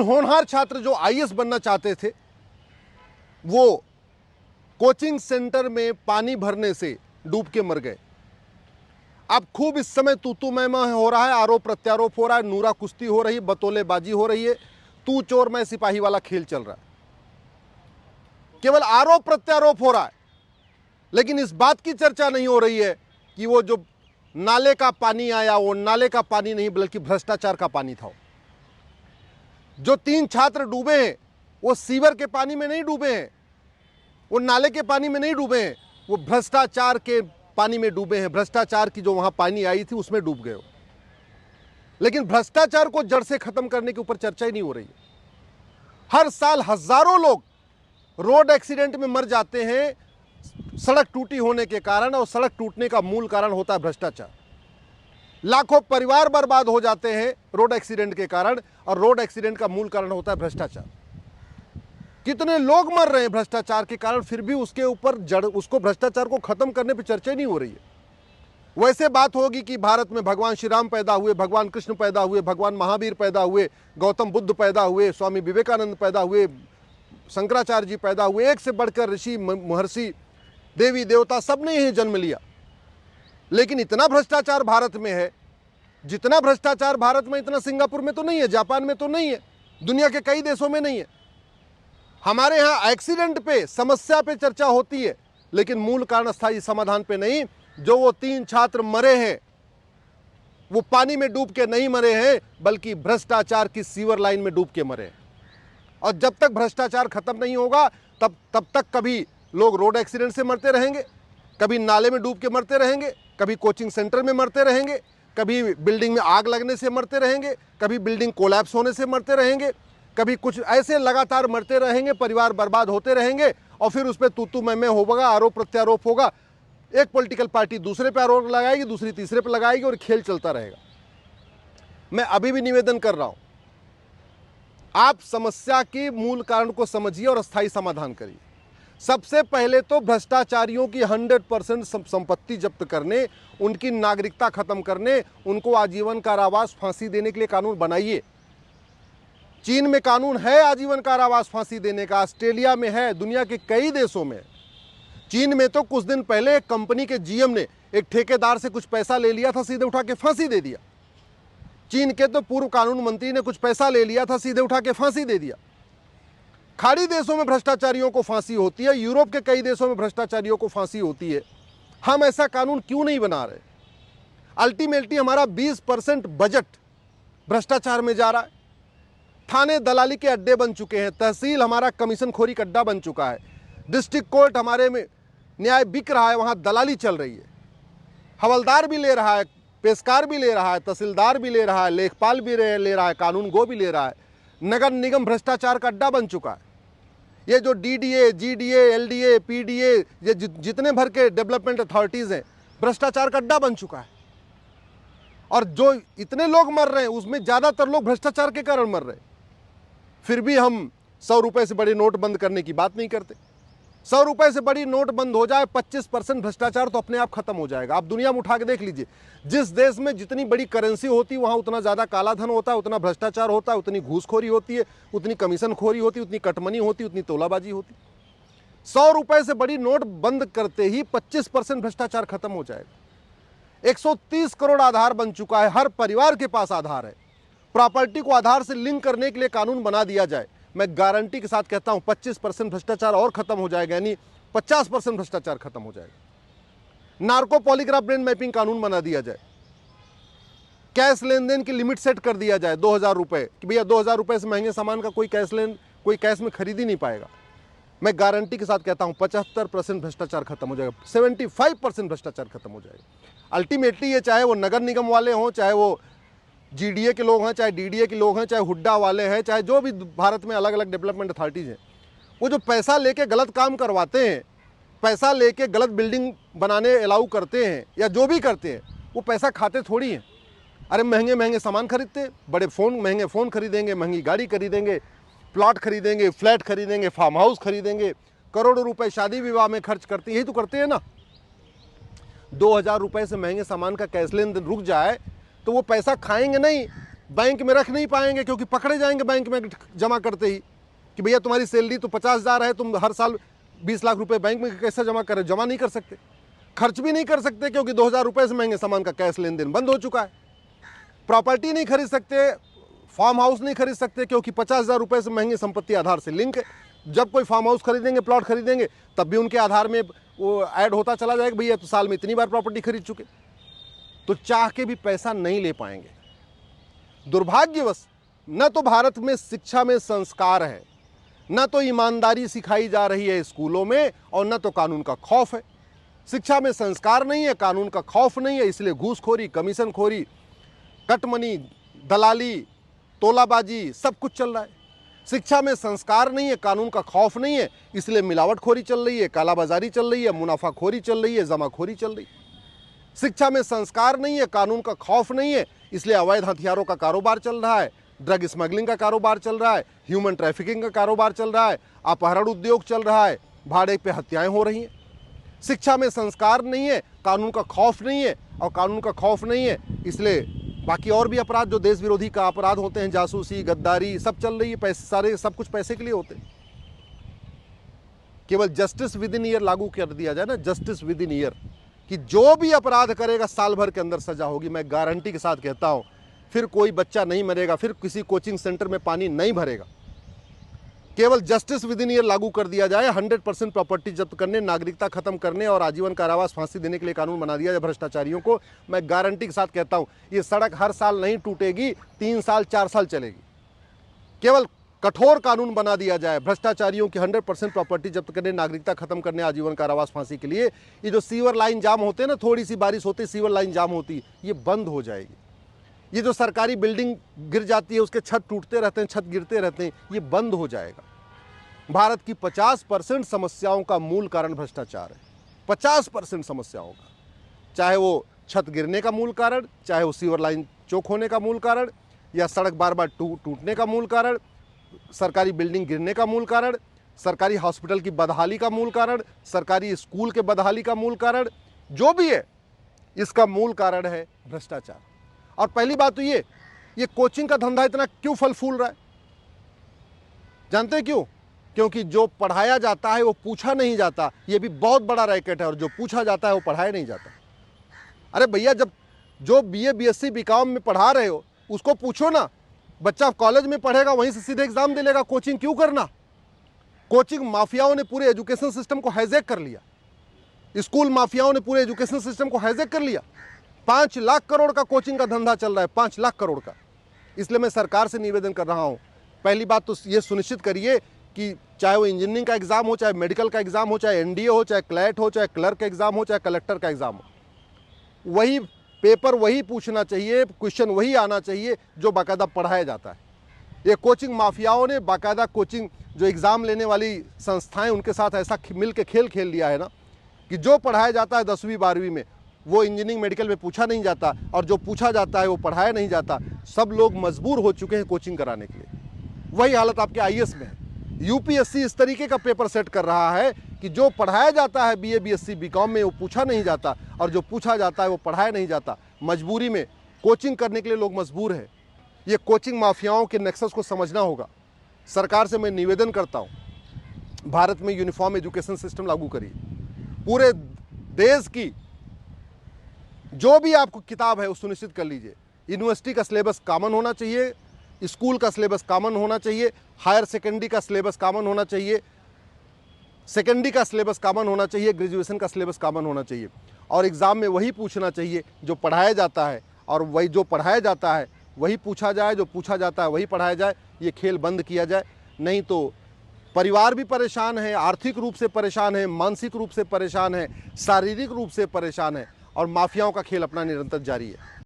होनहार छात्र जो आईएएस बनना चाहते थे वो कोचिंग सेंटर में पानी भरने से डूब के मर गए। अब खूब इस समय तू मैं हो रहा है, आरोप प्रत्यारोप हो रहा है, नूरा कुश्ती हो रही है, बतौलेबाजी हो रही है, तू चोर मैं सिपाही वाला खेल चल रहा है। केवल आरोप प्रत्यारोप हो रहा है, लेकिन इस बात की चर्चा नहीं हो रही है कि वो जो नाले का पानी आया वो नाले का पानी नहीं बल्कि भ्रष्टाचार का पानी था। जो 3 छात्र डूबे हैं वो सीवर के पानी में नहीं डूबे हैं, वो नाले के पानी में नहीं डूबे हैं, वो भ्रष्टाचार के पानी में डूबे हैं। भ्रष्टाचार की जो वहां पानी आई थी उसमें डूब गए हो। लेकिन भ्रष्टाचार को जड़ से खत्म करने के ऊपर चर्चा ही नहीं हो रही है। हर साल हजारों लोग रोड एक्सीडेंट में मर जाते हैं सड़क टूटी होने के कारण, और सड़क टूटने का मूल कारण होता है भ्रष्टाचार। लाखों परिवार बर्बाद हो जाते हैं रोड एक्सीडेंट के कारण, और रोड एक्सीडेंट का मूल कारण होता है भ्रष्टाचार। कितने लोग मर रहे हैं भ्रष्टाचार के कारण, फिर भी उसके ऊपर उसको भ्रष्टाचार को खत्म करने पर चर्चा नहीं हो रही है। वैसे बात होगी कि भारत में भगवान श्री राम पैदा हुए, भगवान कृष्ण पैदा हुए, भगवान महावीर पैदा हुए, गौतम बुद्ध पैदा हुए, स्वामी विवेकानंद पैदा हुए, शंकराचार्य जी पैदा हुए, एक से बढ़कर ऋषि महर्षि देवी देवता सब ने ही जन्म लिया। लेकिन इतना भ्रष्टाचार भारत में है, जितना भ्रष्टाचार भारत में इतना सिंगापुर में तो नहीं है, जापान में तो नहीं है, दुनिया के कई देशों में नहीं है। हमारे यहाँ एक्सीडेंट पे, समस्या पे चर्चा होती है, लेकिन मूल कारण स्थायी समाधान पे नहीं। जो वो 3 छात्र मरे हैं वो पानी में डूब के नहीं मरे हैं, बल्कि भ्रष्टाचार की सीवर लाइन में डूब के मरे हैं। और जब तक भ्रष्टाचार खत्म नहीं होगा तब तक कभी लोग रोड एक्सीडेंट से मरते रहेंगे, कभी नाले में डूब के मरते रहेंगे, कभी कोचिंग सेंटर में मरते रहेंगे, कभी बिल्डिंग में आग लगने से मरते रहेंगे, कभी बिल्डिंग कोलैप्स होने से मरते रहेंगे, कभी कुछ ऐसे लगातार मरते रहेंगे, परिवार बर्बाद होते रहेंगे, और फिर उस पर तू मैं होगा, आरोप प्रत्यारोप होगा। एक पॉलिटिकल पार्टी दूसरे पे आरोप लगाएगी, दूसरी तीसरे पे लगाएगी, और खेल चलता रहेगा। मैं अभी भी निवेदन कर रहा हूं, आप समस्या के मूल कारण को समझिए और अस्थायी समाधान करिए। सबसे पहले तो भ्रष्टाचारियों की 100% संपत्ति जब्त करने, उनकी नागरिकता खत्म करने, उनको आजीवन कारावास फांसी देने के लिए कानून बनाइए। चीन में कानून है आजीवन कारावास फांसी देने का, ऑस्ट्रेलिया में है, दुनिया के कई देशों में। चीन में तो कुछ दिन पहले एक कंपनी के जीएम ने एक ठेकेदार से कुछ पैसा ले लिया था, सीधे उठा के फांसी दे दिया। चीन के तो पूर्व कानून मंत्री ने कुछ पैसा ले लिया था, सीधे उठा के फांसी दे दिया। खाड़ी देशों में भ्रष्टाचारियों को फांसी होती है, यूरोप के कई देशों में भ्रष्टाचारियों को फांसी होती है। हम ऐसा कानून क्यों नहीं बना रहे? अल्टीमेटली हमारा 20% बजट भ्रष्टाचार में जा रहा है। थाने दलाली के अड्डे बन चुके हैं, तहसील हमारा कमीशन खोरी का अड्डा बन चुका है, डिस्ट्रिक्ट कोर्ट हमारे में न्याय बिक रहा है, वहां दलाली चल रही है। हवलदार भी ले रहा है, पेशकार भी ले रहा है, तहसीलदार भी ले रहा है, लेखपाल भी ले रहा है, कानून गो भी ले रहा है। नगर निगम भ्रष्टाचार का अड्डा बन चुका है। ये जो डीडीए, जीडीए, एलडीए, पीडीए, ये जितने भर के डेवलपमेंट अथॉरिटीज हैं, भ्रष्टाचार का अड्डा बन चुका है। और जो इतने लोग मर रहे हैं उसमें ज्यादातर लोग भ्रष्टाचार के कारण मर रहे हैं। फिर भी हम 100 रुपए से बड़ी नोट बंद करने की बात नहीं करते। 100 रुपए से बड़ी नोट बंद हो जाए, 25% भ्रष्टाचार तो अपने आप खत्म हो जाएगा। आप दुनिया में उठा के देख लीजिए, जिस देश में जितनी बड़ी करेंसी होती है वहां उतना ज्यादा काला धन होता है, उतना भ्रष्टाचार होता है, उतनी घूसखोरी होती है, उतनी कमीशन खोरी होती है, उतनी कटमनी होती है, उतनी तोलाबाजी होती है। 100 रुपए से बड़ी नोट बंद करते ही 25% भ्रष्टाचार खत्म हो जाएगा। 130 करोड़ आधार बन चुका है, हर परिवार के पास आधार है। प्रॉपर्टी को आधार से लिंक करने के लिए कानून बना दिया जाए, मैं गारंटी के साथ कहता हूं 25% भ्रष्टाचार और खत्म हो जाएगा, यानी 50% भ्रष्टाचार खत्म हो जाएगा। नार्को पॉलीग्राफ ब्रेन मैपिंग कानून बना दिया जाए, कैश लेन देन की लिमिट सेट कर दिया जाए 2000 रुपए कि भैया 2000 रुपए से महंगे सामान का कोई कैश में खरीद ही नहीं पाएगा। मैं गारंटी के साथ कहता हूं 75% भ्रष्टाचार खत्म हो जाएगा, 75% भ्रष्टाचार खत्म हो जाएगा। अल्टीमेटली ये चाहे वो नगर निगम वाले हों, चाहे वो जीडीए के लोग हैं, चाहे डीडीए के लोग हैं, चाहे हुड्डा वाले हैं, चाहे जो भी भारत में अलग अलग डेवलपमेंट अथॉरिटीज हैं, वो जो पैसा लेके गलत काम करवाते हैं, पैसा लेके गलत बिल्डिंग बनाने अलाउ करते हैं या जो भी करते हैं, वो पैसा खाते थोड़ी हैं। अरे महंगे महंगे सामान खरीदते हैं, बड़े फ़ोन, महंगे फ़ोन खरीदेंगे, महंगी गाड़ी खरीदेंगे, प्लॉट खरीदेंगे, फ्लैट खरीदेंगे, फार्म हाउस खरीदेंगे, करोड़ों रुपए शादी विवाह में खर्च करते हैं। यही तो करते हैं ना। 2000 रुपए से महंगे सामान का कैश लेन देन रुक जाए तो वो पैसा खाएंगे नहीं, बैंक में रख नहीं पाएंगे क्योंकि पकड़े जाएंगे बैंक में जमा करते ही कि भैया तुम्हारी सैलरी तो 50,000 है, तुम हर साल 20 लाख रुपए बैंक में कैसे जमा करें? जमा नहीं कर सकते, खर्च भी नहीं कर सकते क्योंकि 2,000 रुपये से महंगे सामान का कैश लेन देन बंद हो चुका है। प्रॉपर्टी नहीं खरीद सकते, फार्म हाउस नहीं खरीद सकते क्योंकि 50,000 रुपये से महंगी संपत्ति आधार से लिंक है। जब कोई फार्म हाउस खरीदेंगे, प्लॉट खरीदेंगे, तब भी उनके आधार में वो ऐड होता चला जाएगा, भैया तो साल में इतनी बार प्रॉपर्टी खरीद चुके। तो चाह के भी पैसा नहीं ले पाएंगे। दुर्भाग्यवश न तो भारत में शिक्षा में संस्कार है, न तो ईमानदारी सिखाई जा रही है स्कूलों में, और न तो कानून का खौफ है। शिक्षा में संस्कार नहीं है, कानून का खौफ नहीं है, इसलिए घूसखोरी, कमीशनखोरी, कटमनी, दलाली, तोलाबाजी सब कुछ चल रहा है। शिक्षा में संस्कार नहीं है, कानून का खौफ नहीं है, इसलिए मिलावटखोरी चल रही है, कालाबाजारी चल रही है, मुनाफाखोरी चल रही है, जमाखोरी चल रही है। शिक्षा में संस्कार नहीं है, कानून का खौफ नहीं है, इसलिए अवैध हथियारों का कारोबार चल रहा है, ड्रग स्मगलिंग का कारोबार चल रहा है, ह्यूमन ट्रैफिकिंग का कारोबार चल रहा है, अपहरण उद्योग चल रहा है, भाड़े पे हत्याएं हो रही हैं। शिक्षा में संस्कार नहीं है, कानून का खौफ नहीं है, और कानून का खौफ नहीं है इसलिए बाकी और भी अपराध जो देश विरोधी का अपराध होते हैं, जासूसी, गद्दारी, सब चल रही है। पैसे सारे सब कुछ पैसे के लिए होते हैं। केवल जस्टिस विद इन ईयर लागू कर दिया जाए ना, जस्टिस विद इन ईयर, कि जो भी अपराध करेगा साल भर के अंदर सजा होगी। मैं गारंटी के साथ कहता हूं, फिर कोई बच्चा नहीं मरेगा, फिर किसी कोचिंग सेंटर में पानी नहीं भरेगा। केवल जस्टिस विद इन ईयर लागू कर दिया जाए, 100% प्रॉपर्टी जब्त करने, नागरिकता खत्म करने और आजीवन कारावास, फांसी देने के लिए कानून बना दिया जाए भ्रष्टाचारियों को। मैं गारंटी के साथ कहता हूं, ये सड़क हर साल नहीं टूटेगी, 3 साल 4 साल चलेगी। केवल कठोर कानून बना दिया जाए भ्रष्टाचारियों की 100% प्रॉपर्टी जब्त करने, नागरिकता खत्म करने, आजीवन कारावास, फांसी के लिए। ये जो सीवर लाइन जाम होते हैं ना, थोड़ी सी बारिश होती है सीवर लाइन जाम होती, ये बंद हो जाएगी। ये जो सरकारी बिल्डिंग गिर जाती है, उसके छत टूटते रहते हैं, छत गिरते रहते हैं, ये बंद हो जाएगा। भारत की 50% समस्याओं का मूल कारण भ्रष्टाचार है। 50% समस्याओं का, चाहे वो छत गिरने का मूल कारण, चाहे वो सीवर लाइन चौक होने का मूल कारण, या सड़क बार बार टूटने का मूल कारण, सरकारी बिल्डिंग गिरने का मूल कारण, सरकारी हॉस्पिटल की बदहाली का मूल कारण, सरकारी स्कूल के बदहाली का मूल कारण, जो भी है इसका मूल कारण है भ्रष्टाचार। और पहली बात तो ये कोचिंग का धंधा इतना क्यों फल फूल रहा है? जानते हैं क्यों? क्योंकि जो पढ़ाया जाता है वो पूछा नहीं जाता। ये भी बहुत बड़ा रैकेट है, और जो पूछा जाता है वो पढ़ाया नहीं जाता। अरे भैया, जब जो बीए बीएससी बीकॉम में पढ़ा रहे हो उसको पूछो ना। बच्चा कॉलेज में पढ़ेगा, वहीं से सीधे एग्जाम दे लेगा। कोचिंग क्यों करना? कोचिंग माफियाओं ने पूरे एजुकेशन सिस्टम को हाईजैक कर लिया। स्कूल माफियाओं ने पूरे एजुकेशन सिस्टम को हाईजैक कर लिया। 5 लाख करोड़ का कोचिंग का धंधा चल रहा है, 5 लाख करोड़ का। इसलिए मैं सरकार से निवेदन कर रहा हूं, पहली बात तो ये सुनिश्चित करिए कि चाहे वो इंजीनियरिंग का एग्जाम हो, चाहे मेडिकल का एग्जाम हो, चाहे एनडीए हो, चाहे क्लैट हो, चाहे क्लर्क का एग्जाम हो, चाहे कलेक्टर का एग्जाम हो, वही पेपर वही पूछना चाहिए, क्वेश्चन वही आना चाहिए जो बाकायदा पढ़ाया जाता है। ये कोचिंग माफियाओं ने बाकायदा कोचिंग जो एग्ज़ाम लेने वाली संस्थाएं, उनके साथ ऐसा मिल के खेल खेल लिया है ना कि जो पढ़ाया जाता है 10वीं 12वीं में, वो इंजीनियरिंग मेडिकल में पूछा नहीं जाता, और जो पूछा जाता है वो पढ़ाया नहीं जाता। सब लोग मजबूर हो चुके हैं कोचिंग कराने के लिए। वही हालत आपके आईएएस में है। यूपीएससी इस तरीके का पेपर सेट कर रहा है कि जो पढ़ाया जाता है बीए बीएससी बीकॉम में वो पूछा नहीं जाता, और जो पूछा जाता है वो पढ़ाया नहीं जाता। मजबूरी में कोचिंग करने के लिए लोग मजबूर हैं। ये कोचिंग माफियाओं के नेक्सस को समझना होगा। सरकार से मैं निवेदन करता हूँ, भारत में यूनिफॉर्म एजुकेशन सिस्टम लागू करिए। पूरे देश की जो भी आपको किताब है वो सुनिश्चित कर लीजिए। यूनिवर्सिटी का सिलेबस कॉमन होना चाहिए, स्कूल का सिलेबस कॉमन होना चाहिए, हायर सेकेंडरी का सिलेबस कॉमन होना चाहिए, सेकेंडरी का सिलेबस कॉमन होना चाहिए, ग्रेजुएशन का सिलेबस कॉमन होना चाहिए। और एग्ज़ाम में वही पूछना चाहिए जो पढ़ाया जाता है, और वही जो पढ़ाया जाता है वही पूछा जाए, जो पूछा जाता है वही पढ़ाया जाए। ये खेल बंद किया जाए, नहीं तो परिवार भी परेशान है, आर्थिक रूप से परेशान है, मानसिक रूप से परेशान है, शारीरिक रूप से परेशान है, और माफियाओं का खेल अपना निरंतर जारी है।